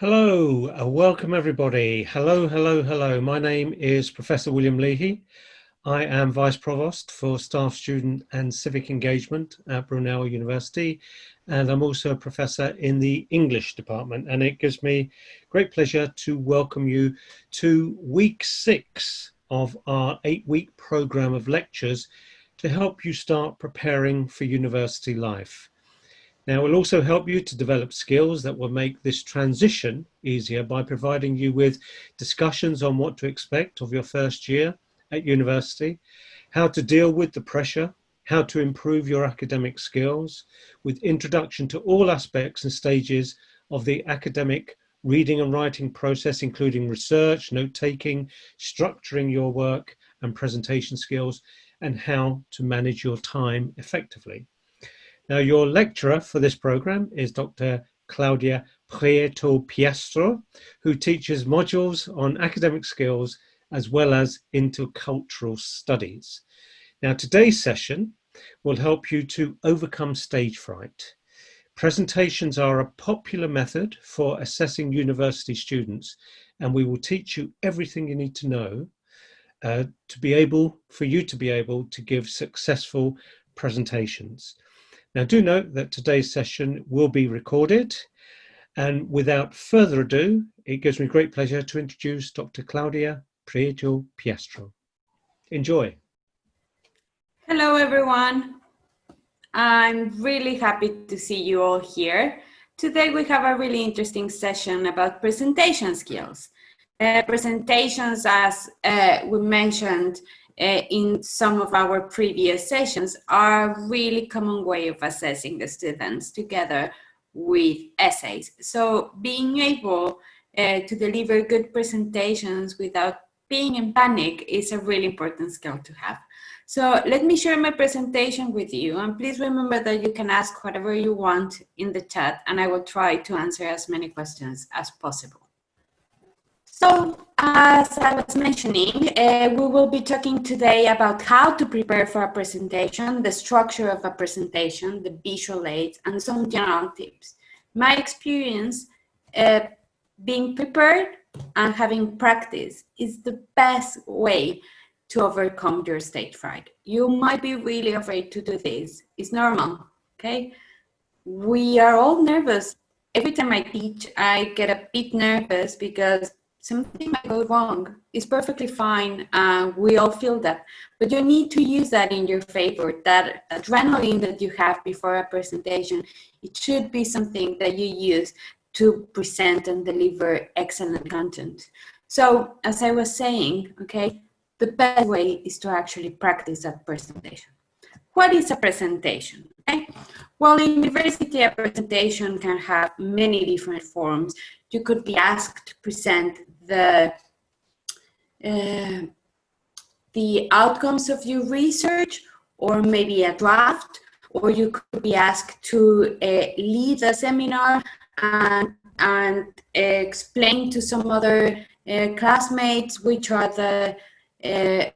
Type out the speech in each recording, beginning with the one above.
Hello, welcome everybody. Hello, hello, hello. My name is Professor William Leahy. I am Vice Provost for Staff, Student and Civic Engagement at Brunel University, and I'm also a Professor in the English Department, and it gives me great pleasure to welcome you to week 6 of our 8-week programme of lectures to help you start preparing for university life. Now, we'll also help you to develop skills that will make this transition easier by providing you with discussions on what to expect of your first year at university, how to deal with the pressure, how to improve your academic skills, with introduction to all aspects and stages of the academic reading and writing process, including research, note-taking, structuring your work and presentation skills, and how to manage your time effectively. Now, your lecturer for this program is Dr. Claudia Prieto-Piastro, who teaches modules on academic skills as well as intercultural studies. Now, today's session will help you to overcome stage fright. Presentations are a popular method for assessing university students, and we will teach you everything you need to know for you to be able to give successful presentations. Now, do note that today's session will be recorded, and without further ado, it gives me great pleasure to introduce Dr. Claudia Prieto-Piastro. Enjoy. Hello, everyone. I'm really happy to see you all here. Today, we have a really interesting session about presentation skills. Presentations, as we mentioned in some of our previous sessions, are a really common way of assessing the students together with essays. So being able to deliver good presentations without being in panic is a really important skill to have. So let me share my presentation with you, and please remember that you can ask whatever you want in the chat, and I will try to answer as many questions as possible. So, as I was mentioning, we will be talking today about how to prepare for a presentation, the structure of a presentation, the visual aids, and some general tips. My experience being prepared and having practice is the best way to overcome your stage fright. You might be really afraid to do this. It's normal, okay? We are all nervous. Every time I teach, I get a bit nervous because something might go wrong. It's perfectly fine. We all feel that. But you need to use that in your favor. That adrenaline that you have before a presentation, it should be something that you use to present and deliver excellent content. So, as I was saying, okay, the best way is to actually practice that presentation. What is a presentation? Okay? Well, in university, a presentation can have many different forms. You could be asked to present the outcomes of your research, or maybe a draft, or you could be asked to lead a seminar and explain to some other classmates which are the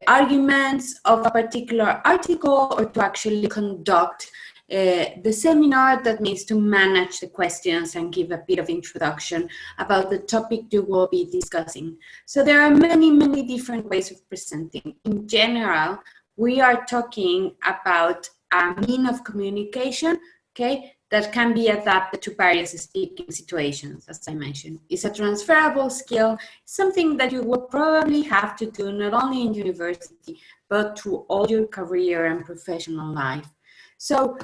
arguments of a particular article, or to actually conduct the seminar. That means to manage the questions and give a bit of introduction about the topic you will be discussing. So there are many, many different ways of presenting. In general, we are talking about a means of communication, okay, that can be adapted to various speaking situations, as I mentioned. It's a transferable skill, something that you will probably have to do not only in university, but through all your career and professional life. So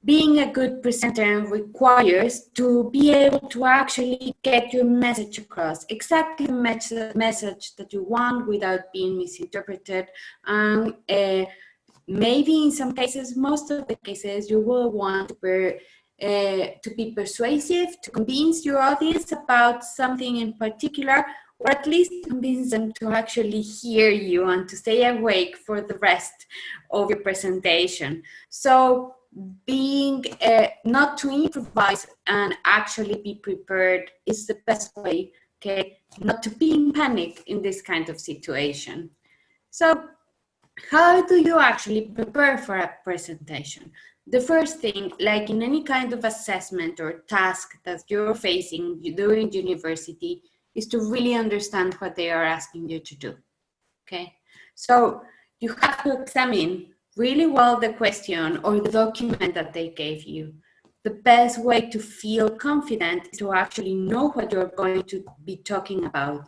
being a good presenter requires to be able to actually get your message across, exactly the message that you want without being misinterpreted. And maybe in some cases, most of the cases, you will want to be persuasive, to convince your audience about something in particular, or at least convince them to actually hear you and to stay awake for the rest of your presentation. So being not to improvise and actually be prepared is the best way, okay, not to be in panic in this kind of situation. So how do you actually prepare for a presentation? The first thing, like in any kind of assessment or task that you're facing during university, is to really understand what they are asking you to do, okay? So you have to examine really well the question or the document that they gave you. The best way to feel confident is to actually know what you're going to be talking about.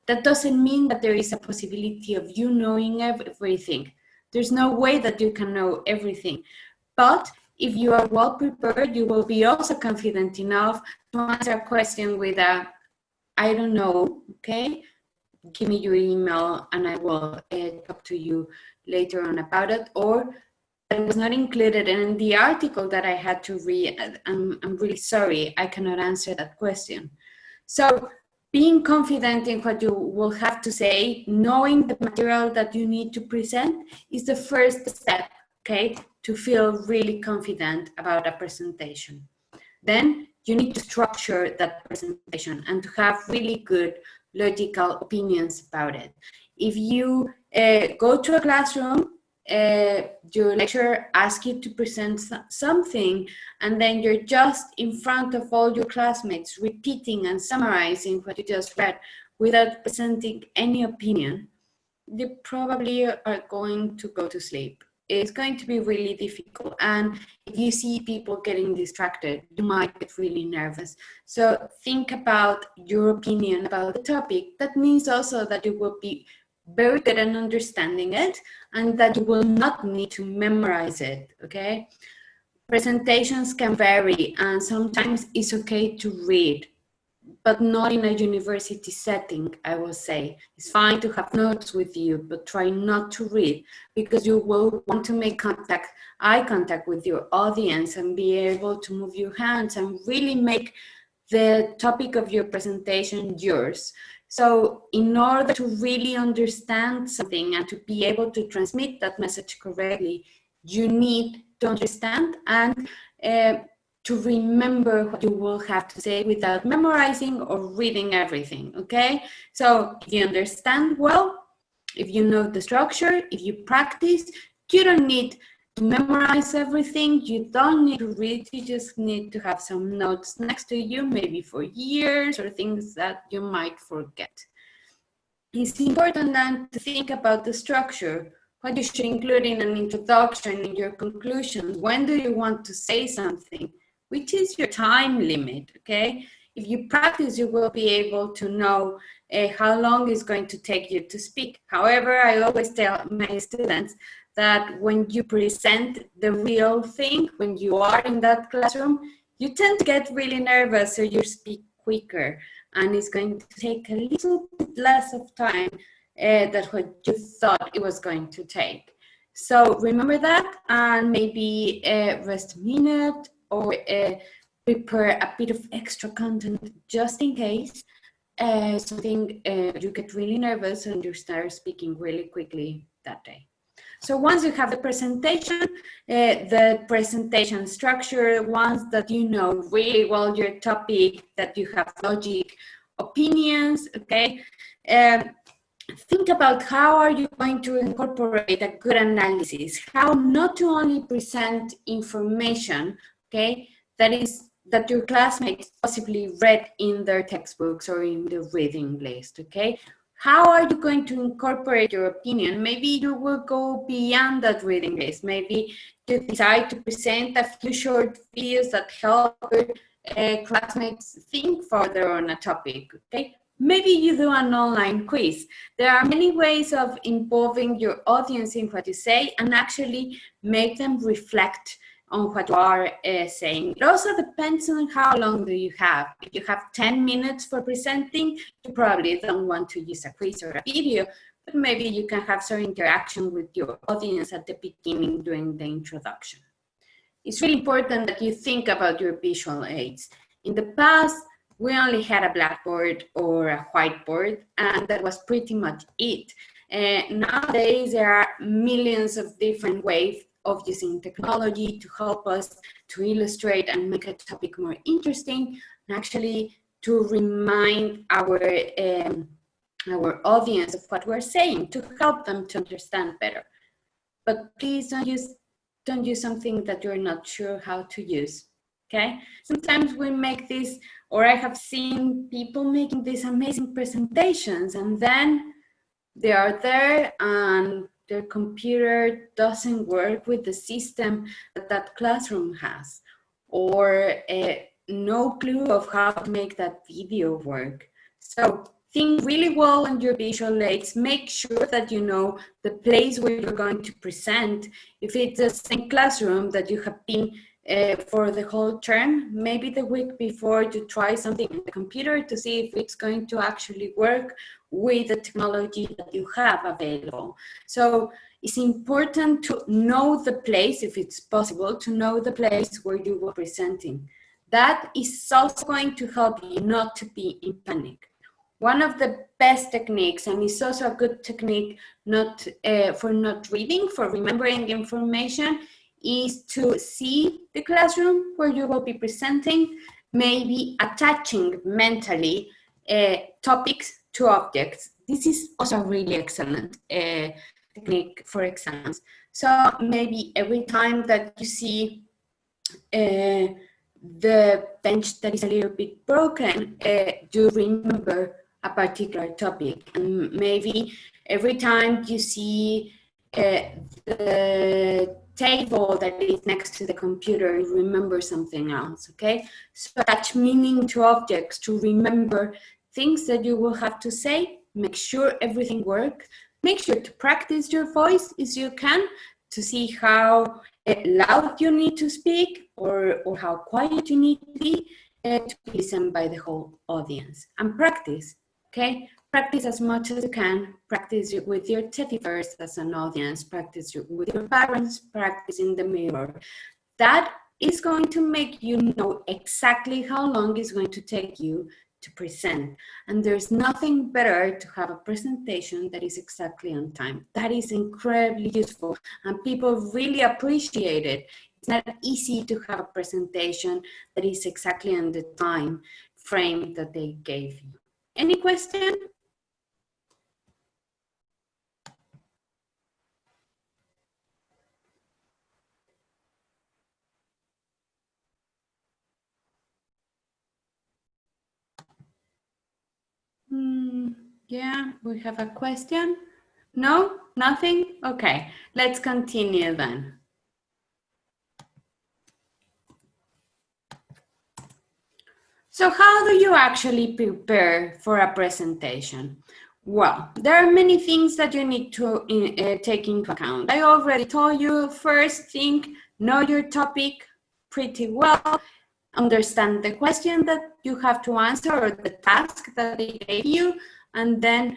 That doesn't mean that there is a possibility of you knowing everything. There's no way that you can know everything. But if you are well prepared, you will be also confident enough to answer a question with a, I don't know, okay? Give me your email and I will talk to you later on about it. Or it was not included in the article that I had to read. I'm really sorry, I cannot answer that question. So being confident in what you will have to say, knowing the material that you need to present is the first step, okay, to feel really confident about a presentation. Then you need to structure that presentation and to have really good logical opinions about it. If you go to a classroom, your lecturer asks you to present something, and then you're just in front of all your classmates repeating and summarizing what you just read without presenting any opinion, you probably are going to go to sleep. It's going to be really difficult. And if you see people getting distracted, you might get really nervous. So think about your opinion about the topic. That means also that you will be very good at understanding it and that you will not need to memorize it, okay? Presentations can vary and sometimes it's okay to read, but not in a university setting, I will say. It's fine to have notes with you, but try not to read because you will want to make eye contact with your audience and be able to move your hands and really make the topic of your presentation yours. So in order to really understand something and to be able to transmit that message correctly, you need to understand and to remember what you will have to say without memorizing or reading everything, okay? So if you understand well, if you know the structure, if you practice, you don't need to memorize everything, you don't need to read, you just need to have some notes next to you, maybe for years or things that you might forget. It's important then to think about the structure, what you should include in an introduction, in your conclusions, when do you want to say something, which is your time limit, okay? If you practice, you will be able to know how long it's going to take you to speak. However, I always tell my students that when you present the real thing, when you are in that classroom, you tend to get really nervous, so you speak quicker, and it's going to take a little bit less of time than what you thought it was going to take. So remember that, and maybe rest a minute or prepare a bit of extra content just in case something you get really nervous and you start speaking really quickly that day. So once you have the presentation structure, once that you know really well your topic, that you have logic, opinions, okay, think about how are you going to incorporate a good analysis, how not to only present information, okay, that your classmates possibly read in their textbooks or in the reading list, okay? How are you going to incorporate your opinion? Maybe you will go beyond that reading list. Maybe you decide to present a few short videos that help your classmates think further on a topic, okay? Maybe you do an online quiz. There are many ways of involving your audience in what you say and actually make them reflect on what you are saying. It also depends on how long do you have. If you have 10 minutes for presenting, you probably don't want to use a quiz or a video, but maybe you can have some interaction with your audience at the beginning during the introduction. It's really important that you think about your visual aids. In the past, we only had a blackboard or a whiteboard, and that was pretty much it. Nowadays, there are millions of different ways of using technology to help us to illustrate and make a topic more interesting, and actually to remind our audience of what we're saying, to help them to understand better. But please don't use something that you're not sure how to use. Okay, sometimes we make this, or I have seen people making these amazing presentations, and then they are there and their computer doesn't work with the system that that classroom has, or no clue of how to make that video work. So think really well on your visual aids. Make sure that you know the place where you're going to present. If it's the same classroom that you have been for the whole term, maybe the week before you try something on the computer to see if it's going to actually work with the technology that you have available. So it's important to know the place, if it's possible, to know the place where you were presenting. That is also going to help you not to be in panic. One of the best techniques, and it's also a good technique for not reading, for remembering information, is to see the classroom where you will be presenting, maybe attaching mentally topics to objects. This is also a really excellent technique for exams. So maybe every time that you see the bench that is a little bit broken, you remember a particular topic. And maybe every time you see the table that is next to the computer, you remember something else, okay? So attach meaning to objects to remember things that you will have to say. Make sure everything works. Make sure to practice your voice as you can to see how loud you need to speak or how quiet you need to be listened by the whole audience. And practice, okay? Practice as much as you can. Practice with your teddy bears as an audience. Practice with your parents. Practice in the mirror. That is going to make you know exactly how long it's going to take you to present. And there's nothing better to have a presentation that is exactly on time. That is incredibly useful, and people really appreciate it. It's not easy to have a presentation that is exactly on the time frame that they gave you. Any question? Yeah, we have a question. No, nothing? Okay, let's continue then. So how do you actually prepare for a presentation? Well, there are many things that you need to take into account. I already told you, first thing, know your topic pretty well, understand the question that you have to answer or the task that they gave you, and then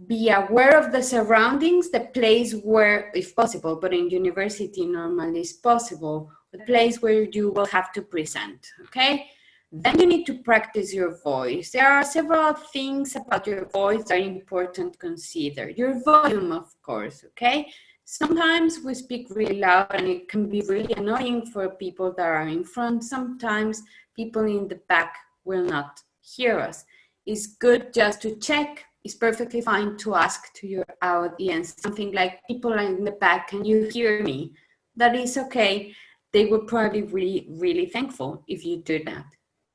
be aware of the surroundings, the place where, if possible, but in university normally is possible, the place where you will have to present, okay? Then you need to practice your voice. There are several things about your voice that are important to consider. Your volume, of course, okay? Sometimes we speak really loud and it can be really annoying for people that are in front. Sometimes people in the back will not hear us. It's good just to check. It's perfectly fine to ask to your audience something like, people are in the back, can you hear me? That is okay. They will probably be really thankful if you do that.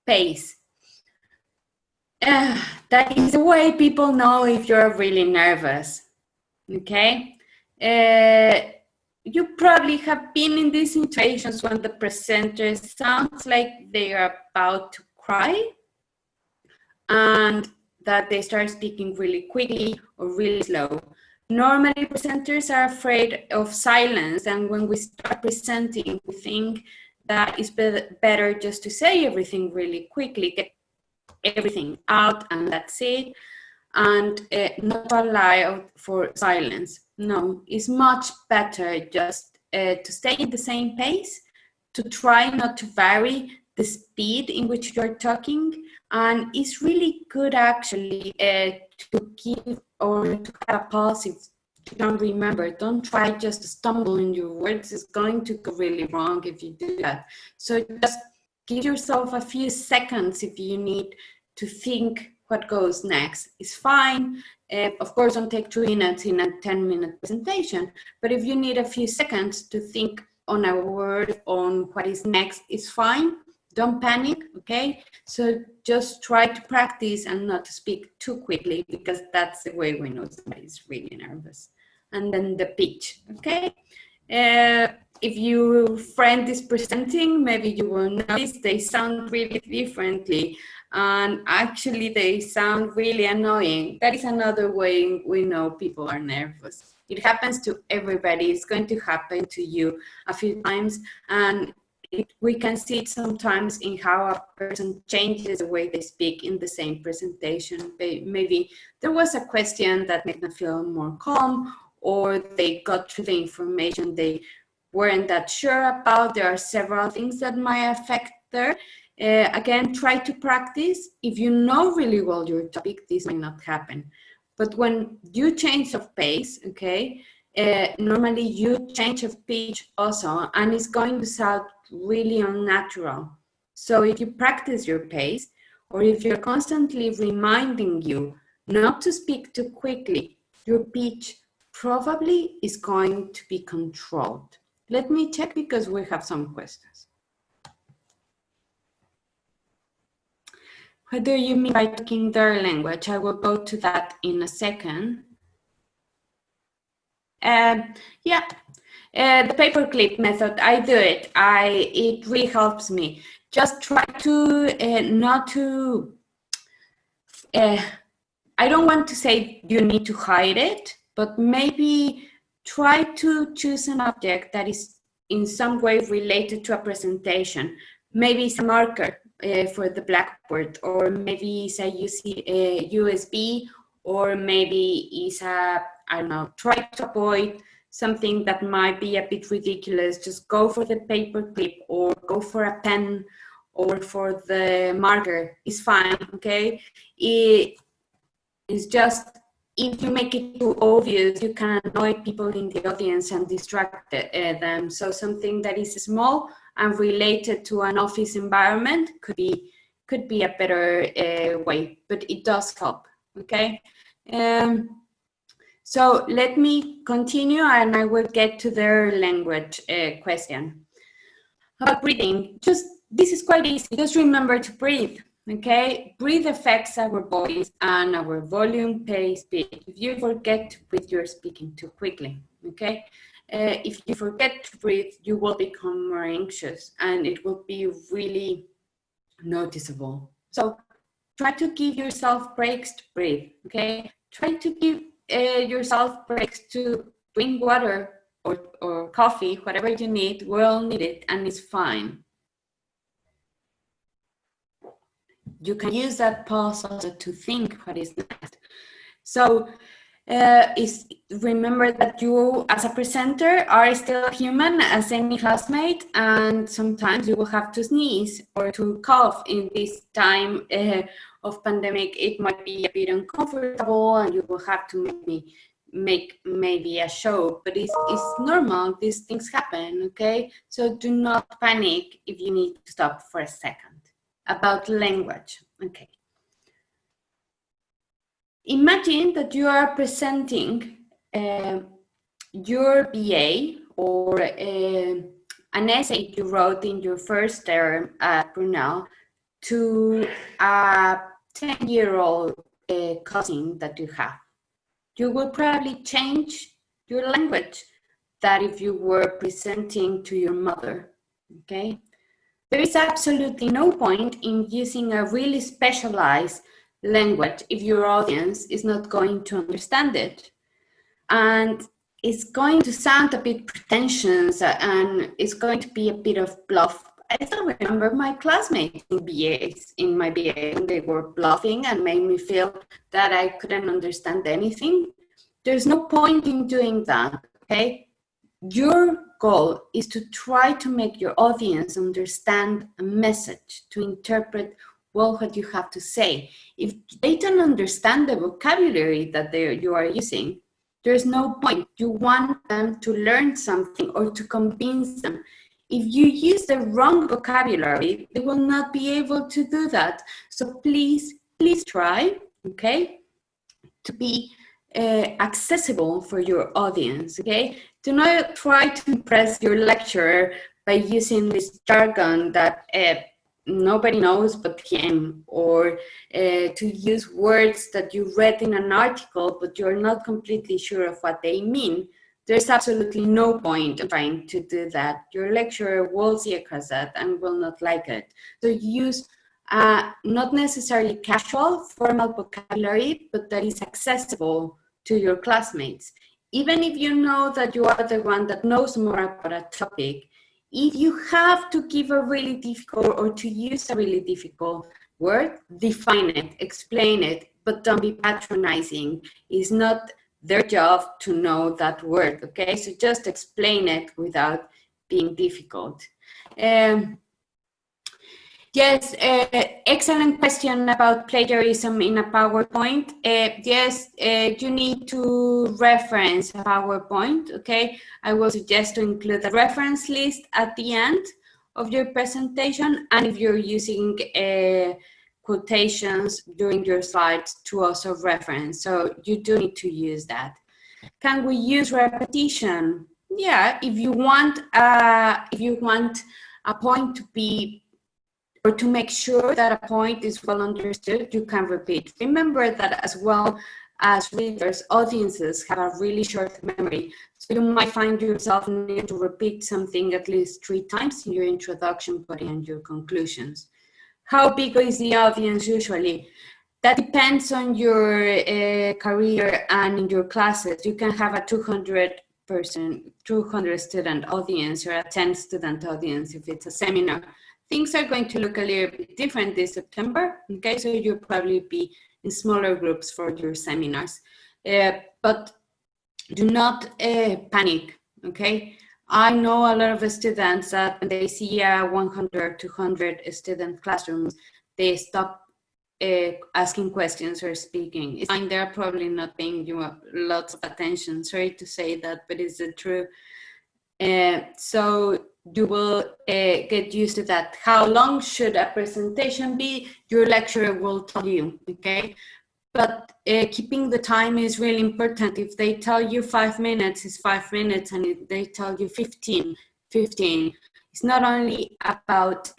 Pace. That is the way people know if you're really nervous, okay? You probably have been in these situations when the presenter sounds like they are about to cry and that they start speaking really quickly or really slow. Normally, presenters are afraid of silence, and when we start presenting, we think that it's better just to say everything really quickly, get everything out, and that's it, and not allow for silence. No, it's much better just to stay in the same pace, to try not to vary the speed in which you're talking, and it's really good actually to give or to have a pause if you don't remember. Don't try just to stumble in your words. It's going to go really wrong if you do that. So just give yourself a few seconds if you need to think what goes next. It's fine. Of course, don't take 2 minutes in a 10-minute presentation, but if you need a few seconds to think on a word, on what is next, is fine. Don't panic, okay? So just try to practice and not to speak too quickly, because that's the way we know somebody's really nervous. And then the pitch, okay? If your friend is presenting, maybe you will notice they sound really differently, and actually they sound really annoying. That is another way we know people are nervous. It happens to everybody. It's going to happen to you a few times, and we can see it sometimes in how a person changes the way they speak in the same presentation. Maybe there was a question that made them feel more calm, or they got through the information they weren't that sure about. There are several things that might affect there. Again, try to practice. If you know really well your topic, this might not happen. But when you change of pace, okay, normally you change of pitch also, and it's going to sound really unnatural. So if you practice your pace, or if you're constantly reminding you not to speak too quickly, your pitch probably is going to be controlled. Let me check, because we have some questions. What do you mean by talking their language? I will go to that in a second. Yeah, the paperclip method, I do it. It really helps me. Just try to not to, I don't want to say you need to hide it, but maybe try to choose an object that is in some way related to a presentation. Maybe it's a marker for the blackboard, or maybe it's a USB, or maybe it's a, I don't know, try to avoid something that might be a bit ridiculous. Just go for the paper clip, or go for a pen, or for the marker. It's fine, okay? It's just, if you make it too obvious, you can annoy people in the audience and distract them. So something that is small and related to an office environment could be a better way, but it does help, okay? So let me continue, and I will get to their language question. About breathing, this is quite easy. Just remember to breathe, okay? Breathe affects our voice and our volume, pace, speed. If you forget to breathe, you're speaking too quickly, okay? If you forget to breathe, you will become more anxious, and it will be really noticeable. So try to give yourself breaks to breathe, okay? Try to give yourself breaks to drink water or coffee, whatever you need. We all need it, and it's fine. You can use that pause also to think what is next. So remember that you, as a presenter, are still human as any classmate, and sometimes you will have to sneeze or to cough. In this time of pandemic, it might be a bit uncomfortable, and you will have to make maybe a show, but it's normal. These things happen, okay? So do not panic if you need to stop for a second. About language, okay. Imagine that you are presenting your BA, or an essay you wrote in your first term at Brunel to a 10-year-old cousin that you have. You will probably change your language that if you were presenting to your mother, okay? There is absolutely no point in using a really specialized language if your audience is not going to understand it. And it's going to sound a bit pretentious, and it's going to be a bit of bluff. I still remember my classmates in my BA, and they were bluffing and made me feel that I couldn't understand anything. There's no point in doing that, okay? Your goal is to try to make your audience understand a message, to interpret well what you have to say. If they don't understand the vocabulary that you are using, there's no point. You want them to learn something or to convince them. If you use the wrong vocabulary, they will not be able to do that. So please try, okay, to be accessible for your audience, okay? Do not try to impress your lecturer by using this jargon that nobody knows but him, or to use words that you read in an article but you're not completely sure of what they mean. There's absolutely no point in trying to do that. Your lecturer will see across that and will not like it. So use not necessarily casual, formal vocabulary, but that is accessible to your classmates. Even if you know that you are the one that knows more about a topic, if you have to give a really difficult or to use a really difficult word, define it, explain it, but don't be patronizing. It's not their job to know that word, okay? So just explain it without being difficult. Yes, excellent question about plagiarism in a PowerPoint. Yes, you need to reference a PowerPoint, okay? I will suggest to include a reference list at the end of your presentation, and if you're using quotations during your slides, to also reference. So you do need to use that. Can we use repetition? Yeah, if you want a point to be, or to make sure that a point is well understood, you can repeat. Remember that as well as readers, audiences have a really short memory. So you might find yourself needing to repeat something at least 3 times in your introduction, body, and your conclusions. How big is the audience usually? That depends on your career and in your classes. You can have a 200 student audience or a 10 student audience if it's a seminar. Things are going to look a little bit different this September, okay? So you'll probably be in smaller groups for your seminars. But do not panic, okay? I know a lot of students that when they see a 100, 200 student classrooms, they stop asking questions or speaking. It's fine, they're probably not paying you lots of attention. Sorry to say that, but it's the truth. So you will get used to that. How long should a presentation be? Your lecturer will tell you, okay? But keeping the time is really important. If they tell you 5 minutes, it's 5 minutes, and if they tell you 15. It's not only about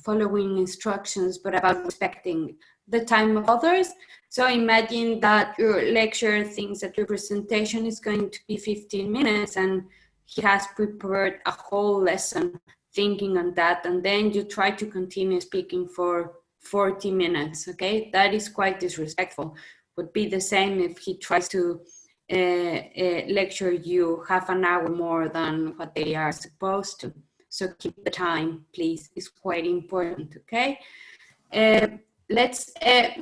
following instructions, but about respecting the time of others. So imagine that your lecturer thinks that your presentation is going to be 15 minutes and he has prepared a whole lesson thinking on that, and then you try to continue speaking for 40 minutes, okay? That is quite disrespectful. Would be the same if he tries to lecture you half an hour more than what they are supposed to. So keep the time, please. It's quite important, okay? Let's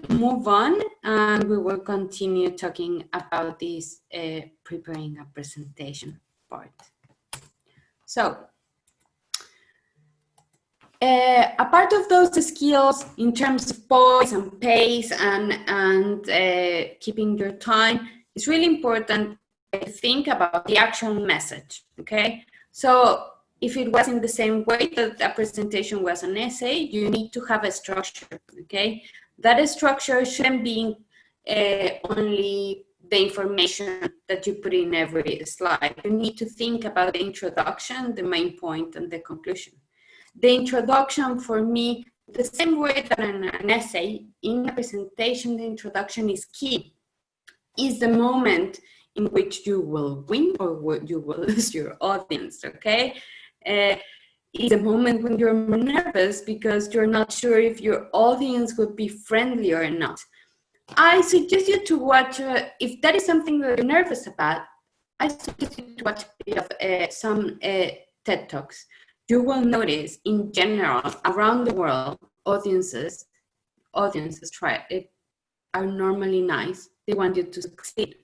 move on, and we will continue talking about this preparing a presentation part. So, a part of those skills in terms of poise and pace and keeping your time, it's really important to think about the actual message, okay? So if it was in the same way that a presentation was an essay, you need to have a structure, okay? That structure shouldn't be only the information that you put in every slide. You need to think about the introduction, the main point, and the conclusion. The introduction, for me, the same way that in an essay, in a presentation, the introduction is key. Is the moment in which you will win or you will lose your audience, okay? Is a moment when you're more nervous because you're not sure if your audience would be friendly or not. I suggest you to watch, if that is something that you're nervous about, I suggest you to watch a bit of some TED Talks. You will notice, in general, around the world, audiences are normally nice. They want you to succeed,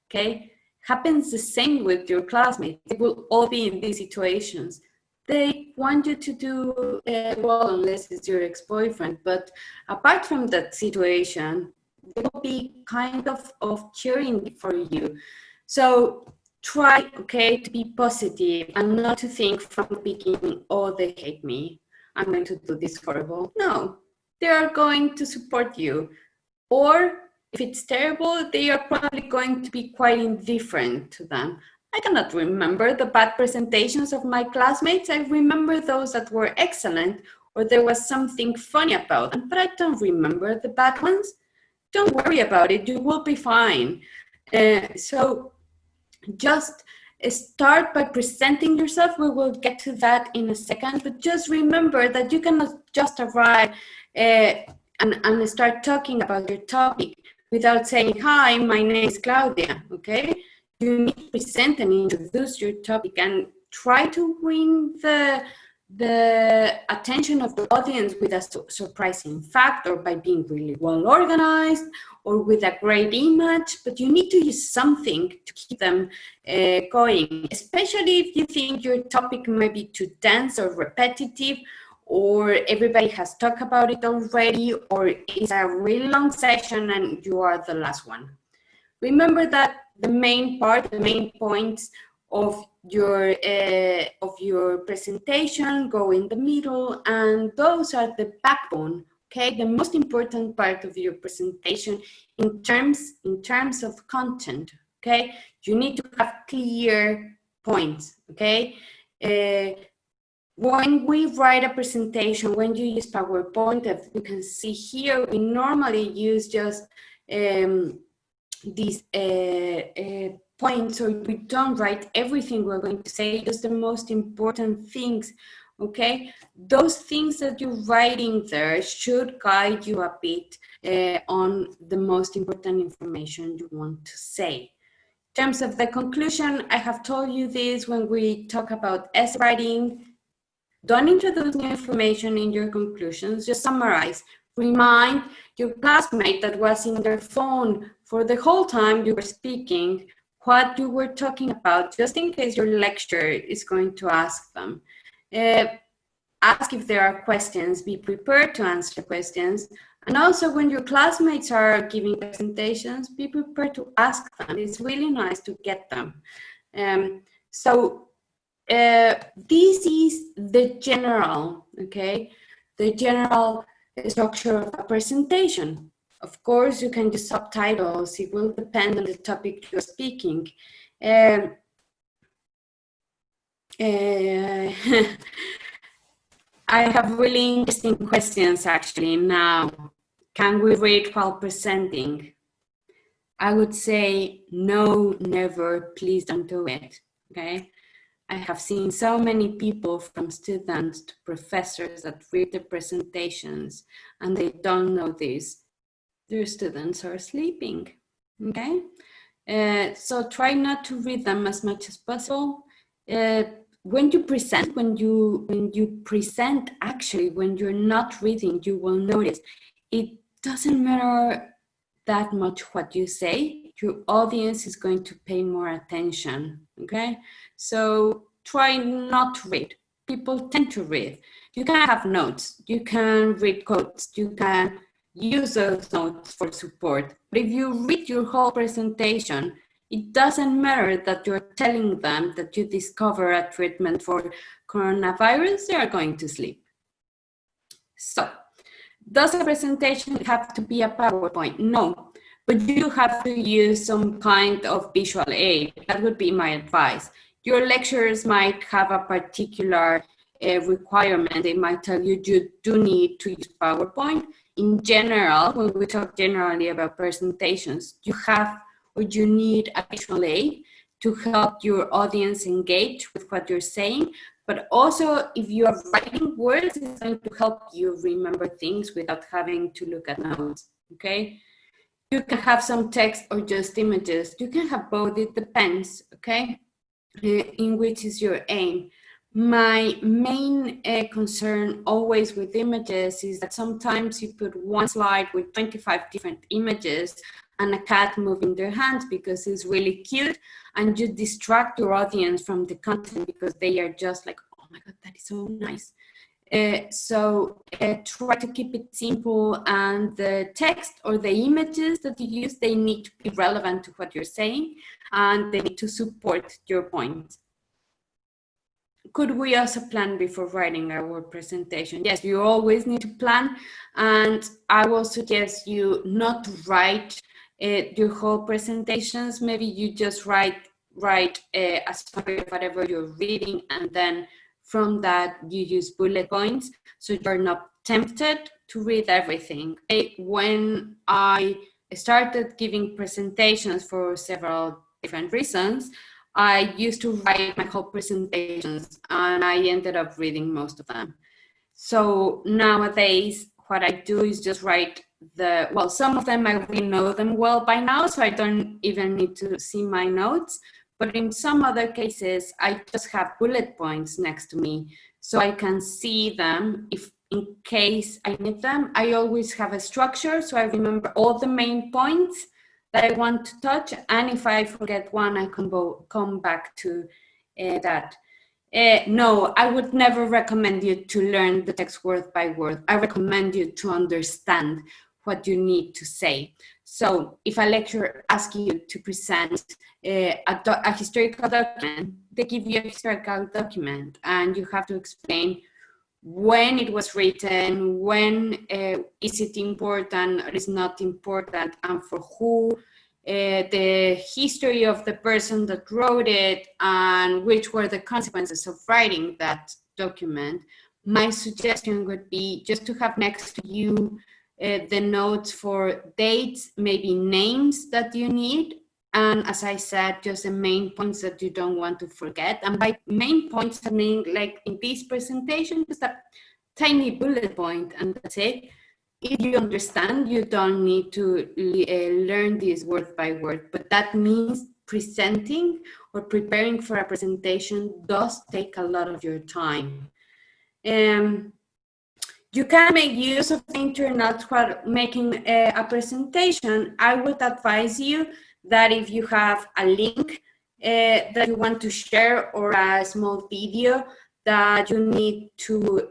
okay? Happens the same with your classmates. They will all be in these situations. They want you to do well, unless it's your ex-boyfriend. But apart from that situation, they will be kind of cheering for you. So try, okay, to be positive and not to think from the beginning, oh, they hate me, I'm going to do this horrible. No, they are going to support you. Or if it's terrible, they are probably going to be quite indifferent to them. I cannot remember the bad presentations of my classmates. I remember those that were excellent or there was something funny about them, but I don't remember the bad ones. Don't worry about it, you will be fine. So just start by presenting yourself. We will get to that in a second, but just remember that you cannot just arrive and start talking about your topic without saying, hi, my name is Claudia, okay? You need to present and introduce your topic and try to win the attention of the audience with a surprising fact or by being really well organized or with a great image, but you need to use something to keep them going, especially if you think your topic might be too dense or repetitive, or everybody has talked about it already, or it's a really long session and you are the last one. Remember that the main points of your presentation go in the middle, and those are the backbone. Okay, the most important part of your presentation in terms of content. Okay, you need to have clear points. Okay, when we write a presentation, when you use PowerPoint, as you can see here, we normally use just these points, or we don't write everything we're going to say, just the most important things. Okay, those things that you're writing there should guide you a bit on the most important information you want to say. In terms of the conclusion, I have told you this when we talk about essay writing. Don't introduce new information in your conclusions, just summarize. Remind your classmate that was in their phone for the whole time you were speaking what you were talking about, just in case your lecturer is going to ask them. Ask if there are questions, be prepared to answer questions. And also when your classmates are giving presentations, be prepared to ask them. It's really nice to get them. This is the general, okay, the general structure of a presentation. Of course, you can use subtitles. It will depend on the topic you're speaking. I have really interesting questions actually now. Can we read while presenting? I would say no, never, please don't do it, okay? I have seen so many people, from students to professors, that read the presentations and they don't know this. Their students are sleeping, okay? So try not to read them as much as possible. When you present, actually, when you're not reading, you will notice it doesn't matter that much what you say. Your audience is going to pay more attention, okay? So try not to read. People tend to read. You can have notes, you can read quotes, you can use those notes for support. But if you read your whole presentation, it doesn't matter that you're telling them that you discover a treatment for coronavirus, they are going to sleep. So, does a presentation have to be a PowerPoint? No, but you have to use some kind of visual aid. That would be my advice. Your lecturers might have a particular requirement. They might tell you you do need to use PowerPoint. In general, when we talk generally about presentations, you have or you need a visual aid to help your audience engage with what you're saying. But also, if you are writing words, it's going to help you remember things without having to look at notes, okay? You can have some text or just images. You can have both, it depends, okay? In which is your aim. My main concern always with images is that sometimes you put one slide with 25 different images and a cat moving their hands because it's really cute, and you distract your audience from the content because they are just like, oh my God, that is so nice. So try to keep it simple, and the text or the images that you use, they need to be relevant to what you're saying, and they need to support your point. Could we also plan before writing our presentation? Yes, you always need to plan, and I will suggest you not to write your whole presentations. Maybe you just write write a summary of whatever you're reading, and then from that you use bullet points so you're not tempted to read everything. When I started giving presentations for several different reasons, I used to write my whole presentations and I ended up reading most of them. So nowadays, what I do is just write well, some of them I really know them well by now, so I don't even need to see my notes. But in some other cases, I just have bullet points next to me so I can see them if in case I need them. I always have a structure, so I remember all the main points that I want to touch. And if I forget one, I can come back to that. No, I would never recommend you to learn the text word by word. I recommend you to understand what you need to say. So if a lecturer asks you to present a historical document, they give you a historical document and you have to explain when it was written, when is it important or is not important, and for who, the history of the person that wrote it, and which were the consequences of writing that document. My suggestion would be just to have next to you the notes for dates, maybe names that you need, and as I said, just the main points that you don't want to forget. And by main points, I mean, like in this presentation, just a tiny bullet point, and that's it. If you understand, you don't need to learn this word by word, but that means presenting or preparing for a presentation does take a lot of your time. You can make use of the internet while making a presentation. I would advise you that if you have a link that you want to share or a small video that you need to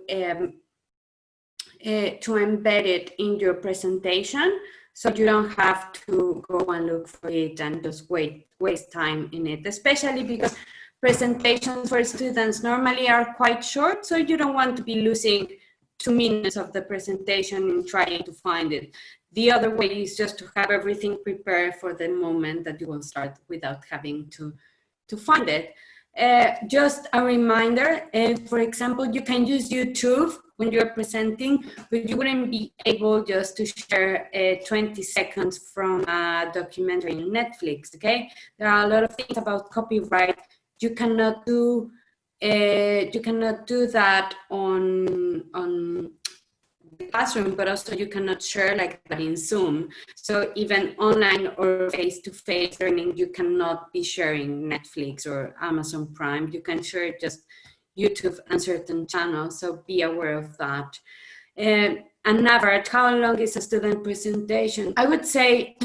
embed it in your presentation, so you don't have to go and look for it and just waste time in it, especially because presentations for students normally are quite short, so you don't want to be losing 2 minutes of the presentation in trying to find it. The other way is just to have everything prepared for the moment that you will start without having to find it. Just a reminder, for example, you can use YouTube when you're presenting, but you wouldn't be able just to share 20 seconds from a documentary on Netflix, okay? There are a lot of things about copyright. You cannot do that on the classroom, but also you cannot share like that in Zoom. So even online or face-to-face learning, you cannot be sharing Netflix or Amazon Prime. You can share just YouTube and certain channels, so be aware of that. And average, how long is a student presentation? I would say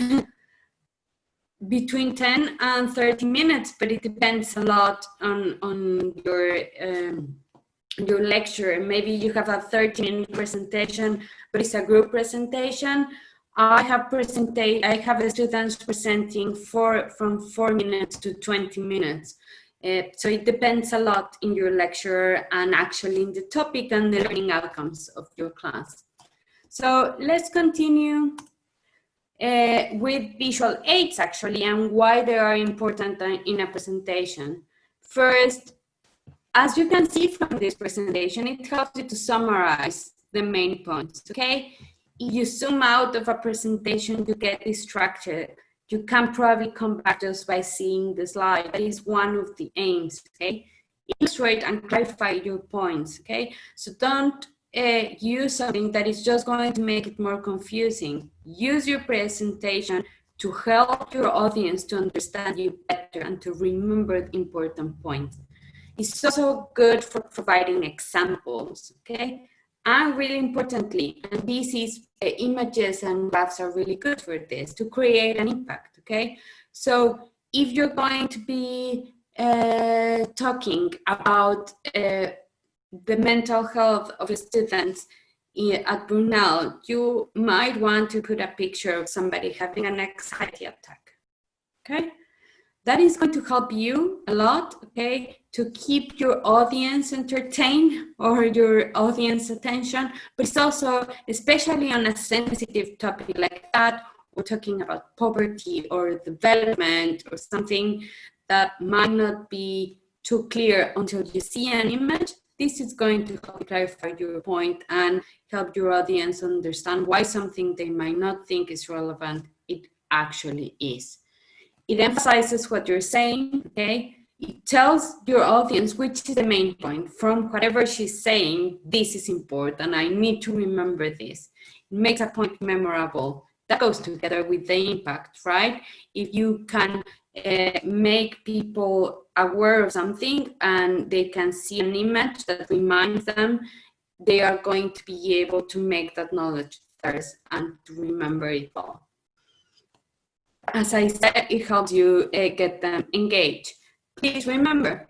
between 10 and 30 minutes, but it depends a lot on your lecture. Maybe you have a 30-minute presentation, but it's a group presentation. I have the students presenting from 4 minutes to 20 minutes. So it depends a lot in your lecture and actually in the topic and the learning outcomes of your class. So let's continue with visual aids actually, and why they are important in a presentation. First, as you can see from this presentation, it helps you to summarize the main points, okay? If you zoom out of a presentation, you get distracted. You can probably come back just by seeing the slide. That is one of the aims, okay? Illustrate and clarify your points, okay? So don't use something that is just going to make it more confusing. Use your presentation to help your audience to understand you better and to remember the important points. It's also good for providing examples, okay? And really importantly, and this is images and graphs are really good for this, to create an impact, okay? So if you're going to be talking about the mental health of the students at Brunel, you might want to put a picture of somebody having an anxiety attack, okay? That is going to help you a lot, okay, to keep your audience entertained or your audience attention, but it's also, especially on a sensitive topic like that, we're talking about poverty or development or something that might not be too clear until you see an image, this is going to help clarify your point and help your audience understand why something they might not think is relevant, it actually is. It emphasizes what you're saying, okay? It tells your audience which is the main point. From whatever she's saying, this is important, I need to remember this. It makes a point memorable. That goes together with the impact, right? If you can make people aware of something and they can see an image that reminds them, they are going to be able to make that knowledge theirs and to remember it all. As I said, it helps you get them engaged. Please remember,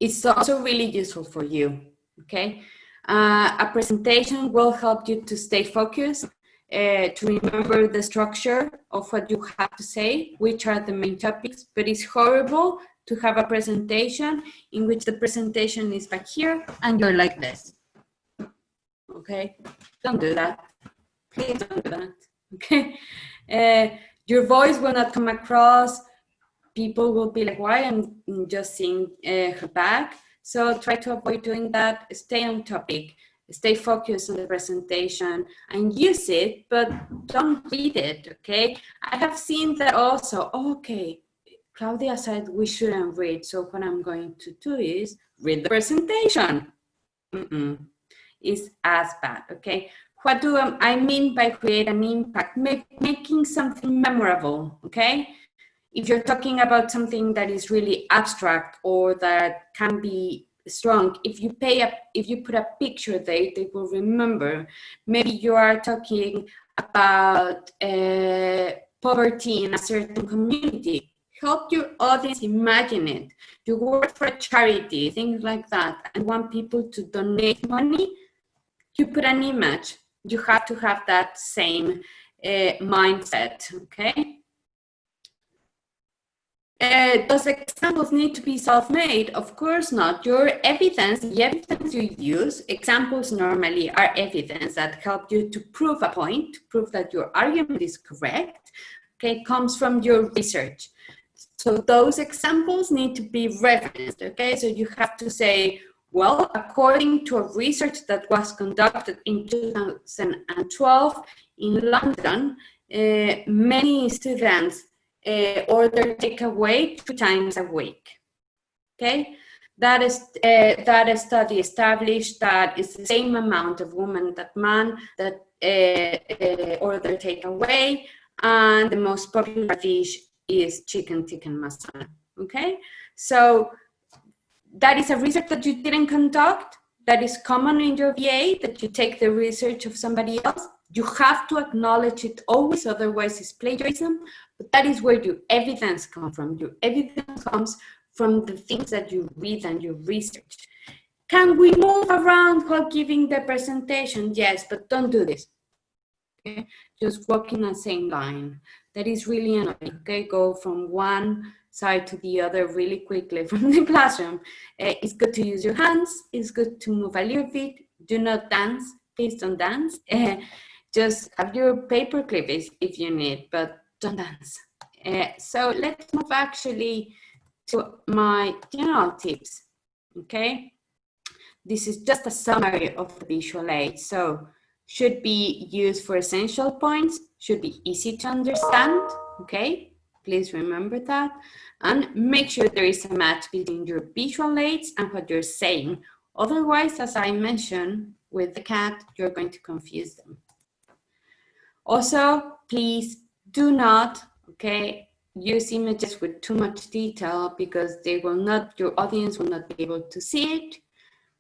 it's also really useful for you, okay? A presentation will help you to stay focused, to remember the structure of what you have to say, which are the main topics, but it's horrible to have a presentation in which the presentation is back here and you're like this, okay? Don't do that. Please don't do that, okay? Your voice will not come across. People will be like, why? I'm just seeing her back. So try to avoid doing that. Stay on topic. Stay focused on the presentation and use it, but don't read it, okay? I have seen that also. Okay, Claudia said we shouldn't read. So what I'm going to do is read the presentation. It's as bad, okay? What do I mean by create an impact? Making something memorable, okay? If you're talking about something that is really abstract or that can be strong, if you put a picture there, they will remember. Maybe you are talking about poverty in a certain community. Help your audience imagine it. You work for a charity, things like that, and want people to donate money, you put an image. You have to have that same mindset, okay? Does examples need to be self-made? Of course not. Your evidence, the evidence you use, examples normally are evidence that help you to prove a point, to prove that your argument is correct, okay, comes from your research. So those examples need to be referenced, okay? So you have to say, well, according to a research that was conducted in 2012 in London, many students order takeaway 2 times a week, okay? That study established that it's the same amount of women that man that order takeaway, and the most popular dish is chicken tikka masala, okay? So that is a research that you didn't conduct, that is common in your VA, that you take the research of somebody else. You have to acknowledge it always, otherwise it's plagiarism, but that is where your evidence comes from. Your evidence comes from the things that you read and you research. Can we move around while giving the presentation? Yes, but don't do this. Okay? Just walk in the same line. That is really annoying, okay? Go from one side to the other really quickly from the classroom. It's good to use your hands. It's good to move a little bit. Do not dance. Please don't dance. Just have your paperclip if you need, but don't dance. So let's move actually to my general tips, okay? This is just a summary of the visual aid. So should be used for essential points, should be easy to understand, okay? Please remember that. And make sure there is a match between your visual aids and what you're saying. Otherwise, as I mentioned with the cat, you're going to confuse them. Also, please do not, okay, use images with too much detail because they will not, your audience will not be able to see it.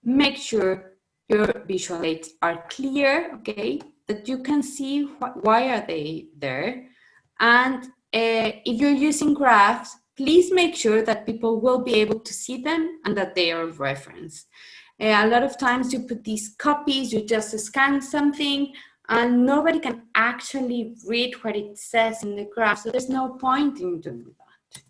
Make sure your visual aids are clear, okay, that you can see why are they there. And if you're using graphs, please make sure that people will be able to see them and that they are referenced. A lot of times you put these copies, you just scan something and nobody can actually read what it says in the graph. So there's no point in doing that.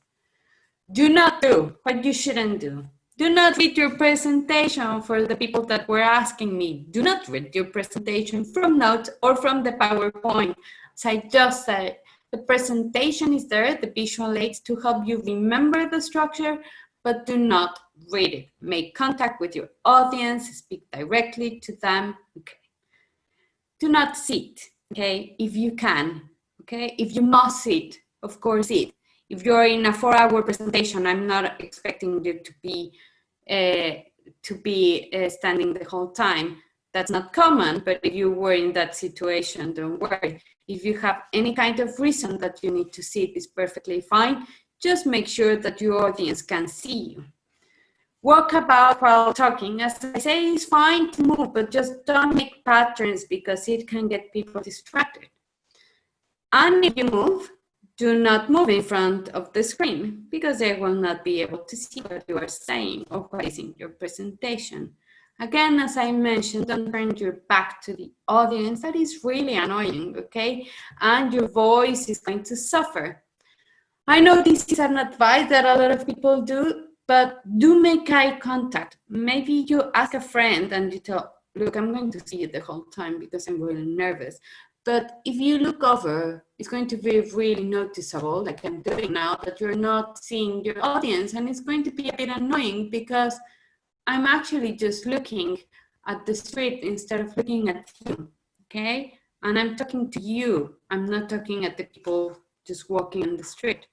Do not do what you shouldn't do. Do not read your presentation for the people that were asking me. Do not read your presentation from notes or from the PowerPoint. As I just said, The presentation is there, the visual aids, to help you remember the structure, but do not read it. Make contact with your audience, speak directly to them. Okay. Do not sit, okay, if you can, okay? If you must sit, of course sit. If you're in a 4-hour presentation, I'm not expecting you to be standing the whole time. That's not common, but if you were in that situation, don't worry. If you have any kind of reason that you need to sit, it's perfectly fine. Just make sure that your audience can see you. Walk about while talking. As I say, it's fine to move, but just don't make patterns because it can get people distracted. And if you move, do not move in front of the screen because they will not be able to see what you are saying or what is in your presentation. Again, as I mentioned, don't turn your back to the audience. That is really annoying, okay? And your voice is going to suffer. I know this is an advice that a lot of people do, but do make eye contact. Maybe you ask a friend and you tell, look, I'm going to see you the whole time because I'm really nervous. But if you look over, it's going to be really noticeable, like I'm doing now, that you're not seeing your audience. And it's going to be a bit annoying because I'm actually just looking at the street instead of looking at you, okay? And I'm talking to you. I'm not talking at the people just walking on the street.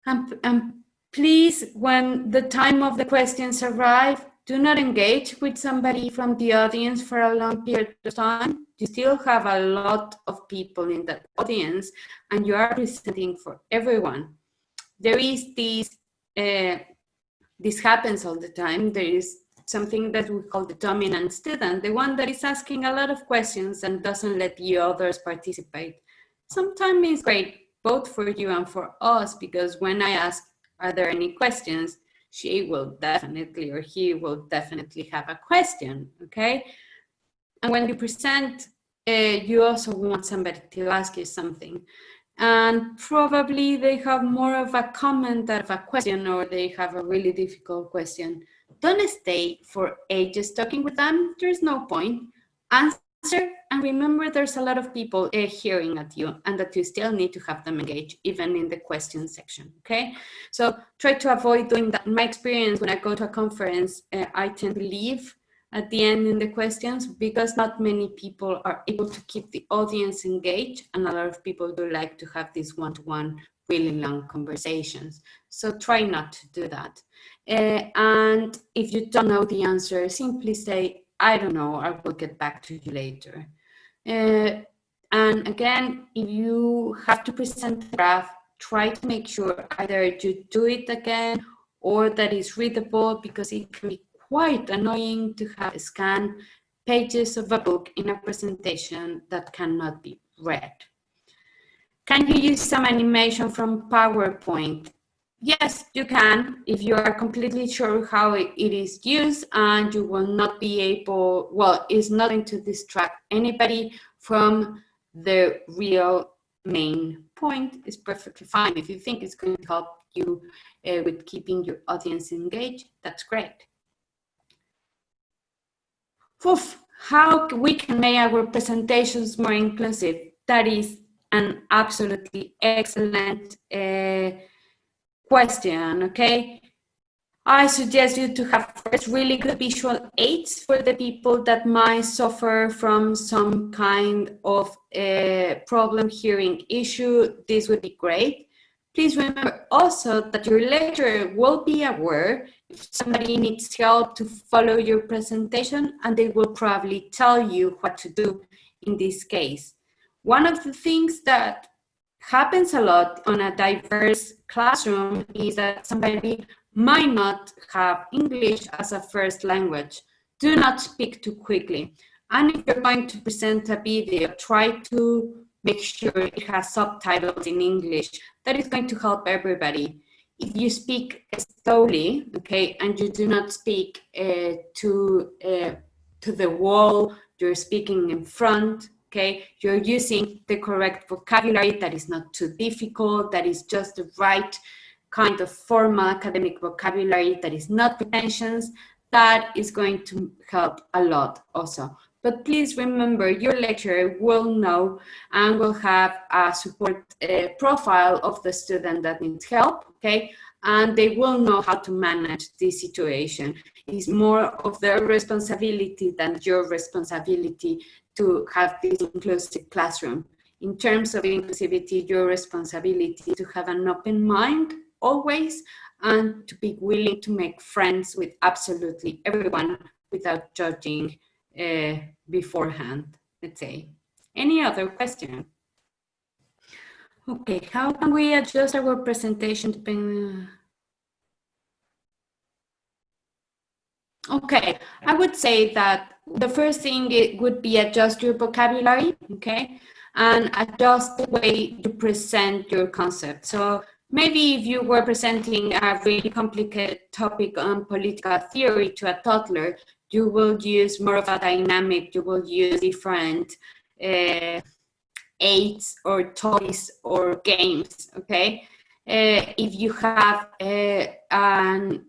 And please, when the time of the questions arrive, do not engage with somebody from the audience for a long period of time. You still have a lot of people in that audience and you are presenting for everyone. There is this happens all the time. There is something that we call the dominant student, the one that is asking a lot of questions and doesn't let the others participate. Sometimes it's great, both for you and for us, because when I ask, are there any questions? She will definitely, or he will definitely have a question, okay? And when you present, you also want somebody to ask you something. And probably they have more of a comment than of a question, or they have a really difficult question. Don't stay for ages talking with them. There's no point. Answer, and remember there's a lot of people hearing at you and that you still need to have them engage, even in the question section, okay? So try to avoid doing that. In my experience, when I go to a conference, I tend to leave at the end in the questions because not many people are able to keep the audience engaged, and a lot of people do like to have these one-to-one really long conversations. So try not to do that. And if you don't know the answer, simply say, I don't know, I will get back to you later. And again, if you have to present the graph, try to make sure either you do it again or that is readable, because it can be quite annoying to have scanned pages of a book in a presentation that cannot be read. Can you use some animation from PowerPoint? Yes, you can, if you are completely sure how it is used and you will not be able, well, it's not going to distract anybody from the real main point. It's perfectly fine. If you think it's going to help you with keeping your audience engaged, that's great. Oof, how we can make our presentations more inclusive? That is an absolutely excellent question, okay? I suggest you to have first really good visual aids for the people that might suffer from some kind of problem hearing issue. This would be great. Please remember also that your lecturer will be aware if somebody needs help to follow your presentation, and they will probably tell you what to do in this case. One of the things that happens a lot on a diverse classroom is that somebody might not have English as a first language. Do not speak too quickly. And if you're going to present a video, try to make sure it has subtitles in English. That is going to help everybody. If you speak slowly, okay, and you do not speak to the wall, you're speaking in front, okay, you're using the correct vocabulary that is not too difficult, that is just the right kind of formal academic vocabulary, that is not pretentious, that is going to help a lot also. But please remember, your lecturer will know and will have a support profile of the student that needs help, okay? And they will know how to manage this situation. It's more of their responsibility than your responsibility to have this inclusive classroom. In terms of inclusivity, your responsibility to have an open mind always, and to be willing to make friends with absolutely everyone without judging beforehand, let's say. Any other question? Okay, how can we adjust our presentation depending? Okay, I would say that the first thing it would be adjust your vocabulary, okay, and adjust the way you present your concept. So maybe if you were presenting a really complicated topic on political theory to a toddler, you will use more of a dynamic, you will use different aids or toys or games, okay? If you have an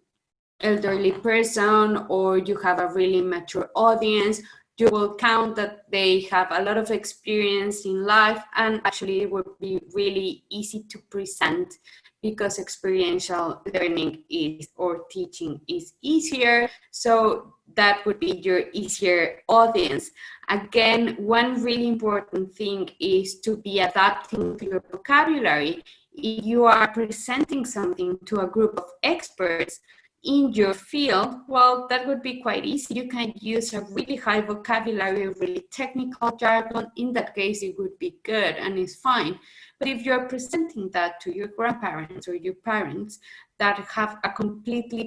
elderly person or you have a really mature audience, you will count that they have a lot of experience in life, and actually it would be really easy to present because experiential learning is, or teaching is easier. So that would be your easier audience. Again, one really important thing is to be adapting to your vocabulary. If you are presenting something to a group of experts in your field, well, that would be quite easy. You can use a really high vocabulary, really technical jargon. In that case, it would be good and it's fine. But if you're presenting that to your grandparents or your parents that have a completely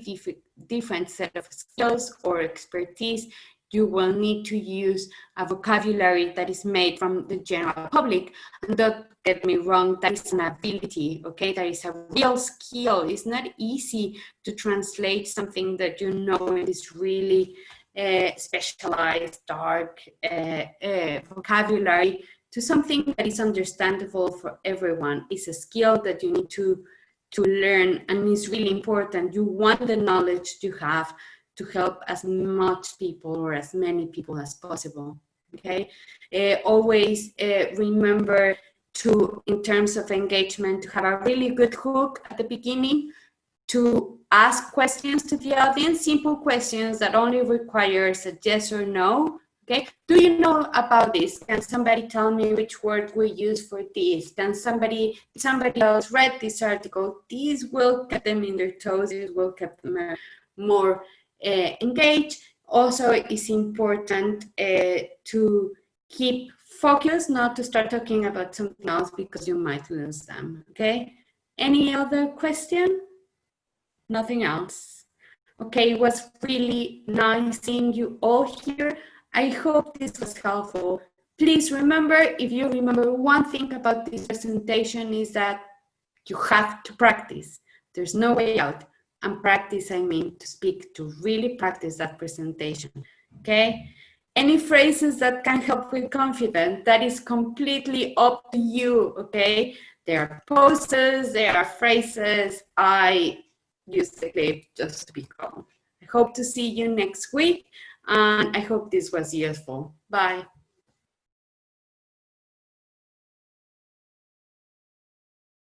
different set of skills or expertise, you will need to use a vocabulary that is made from the general public. And don't get me wrong, that is an ability, okay? That is a real skill. It's not easy to translate something that you know is really specialized, dark vocabulary to something that is understandable for everyone. It's a skill that you need to learn, and it's really important. You want the knowledge to have to help as much people or as many people as possible, okay? Always remember to, in terms of engagement, to have a really good hook at the beginning, to ask questions to the audience, simple questions that only requires a yes or no, okay? Do you know about this? Can somebody tell me which word we use for this? Can somebody else read this article? This will get them in their toes, it will get them more engaged. Also, it's important to keep focused, not to start talking about something else because you might lose them, okay? Any other question? Nothing else? Okay, it was really nice seeing you all here. I hope this was helpful. Please remember, if you remember one thing about this presentation, is that you have to practice. There's no way out. And practice, I mean to speak, to really practice that presentation, okay? Any phrases that can help with confidence, that is completely up to you, okay? There are poses, there are phrases. I use the clip just to be calm. I hope to see you next week, and I hope this was useful. Bye.